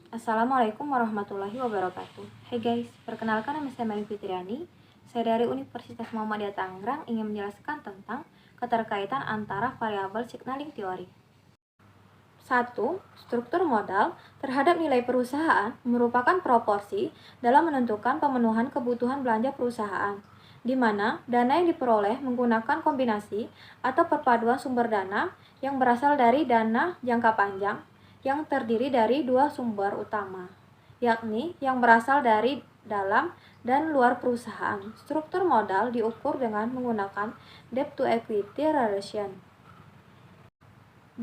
Assalamualaikum warahmatullahi wabarakatuh. Hey guys, perkenalkan nama saya Melly Fitriani. Saya dari Universitas Muhammadiyah Tangerang ingin menjelaskan tentang keterkaitan antara variabel signaling teori. 1. Struktur modal terhadap nilai perusahaan merupakan proporsi dalam menentukan pemenuhan kebutuhan belanja perusahaan, di mana dana yang diperoleh menggunakan kombinasi atau perpaduan sumber dana yang berasal dari dana jangka panjang yang terdiri dari dua sumber utama, yakni yang berasal dari dalam dan luar perusahaan. Struktur modal diukur dengan menggunakan debt to equity relation. 2.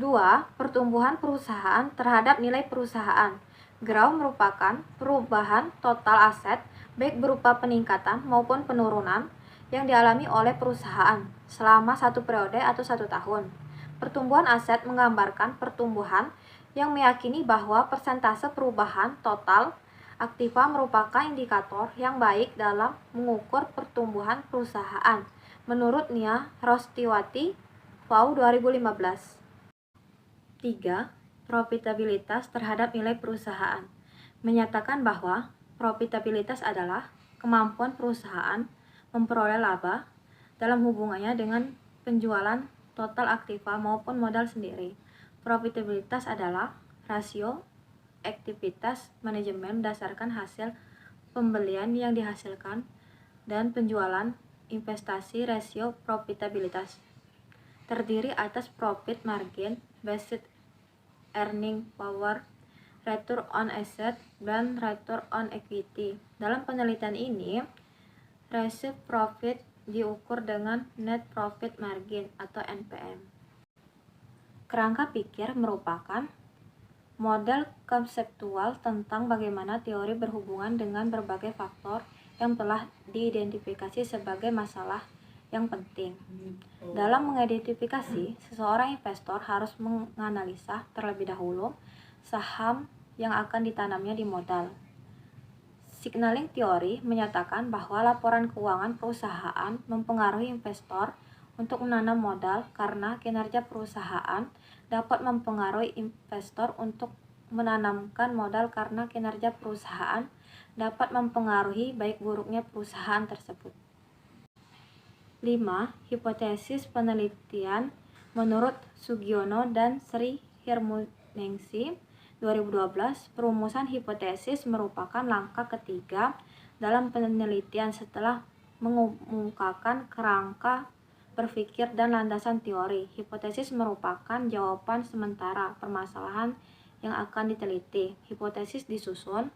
Pertumbuhan perusahaan terhadap nilai perusahaan. Growth merupakan perubahan total aset baik berupa peningkatan maupun penurunan yang dialami oleh perusahaan selama satu periode atau 1 tahun. Pertumbuhan aset menggambarkan pertumbuhan yang meyakini bahwa persentase perubahan total aktiva merupakan indikator yang baik dalam mengukur pertumbuhan perusahaan menurut Nia Rostiwati, FAU 2015. 3. Profitabilitas terhadap nilai perusahaan menyatakan bahwa profitabilitas adalah kemampuan perusahaan memperoleh laba dalam hubungannya dengan penjualan total aktiva maupun modal sendiri. Profitabilitas adalah rasio aktivitas manajemen berdasarkan hasil pembelian yang dihasilkan dan penjualan investasi. Rasio profitabilitas terdiri atas profit margin, based earning power, return on asset, dan return on equity. Dalam penelitian ini, ratio profit diukur dengan net profit margin atau NPM. Kerangka pikir merupakan model konseptual tentang bagaimana teori berhubungan dengan berbagai faktor yang telah diidentifikasi sebagai masalah yang penting. Dalam mengidentifikasi, seseorang investor harus menganalisa terlebih dahulu saham yang akan ditanamnya di modal. Signaling teori menyatakan bahwa laporan keuangan perusahaan mempengaruhi investor untuk menanam modal karena kinerja perusahaan dapat mempengaruhi investor untuk menanamkan modal karena kinerja perusahaan dapat mempengaruhi baik buruknya perusahaan tersebut. 5. Hipotesis penelitian menurut Sugiono dan Sri Hirmuningsi 2012, perumusan hipotesis merupakan langkah ketiga dalam penelitian setelah mengumumkakan kerangka berpikir dan landasan teori. Hipotesis merupakan jawaban sementara permasalahan yang akan diteliti. Hipotesis disusun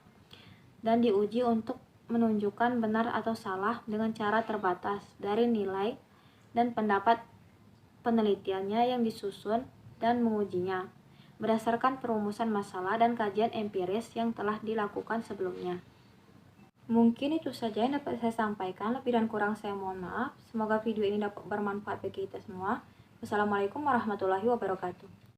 dan diuji untuk menunjukkan benar atau salah dengan cara terbatas dari nilai dan pendapat penelitiannya yang disusun dan mengujinya berdasarkan perumusan masalah dan kajian empiris yang telah dilakukan sebelumnya. Mungkin itu saja yang dapat saya sampaikan, lebih dan kurang saya mohon maaf. Semoga video ini dapat bermanfaat bagi kita semua. Wassalamualaikum warahmatullahi wabarakatuh.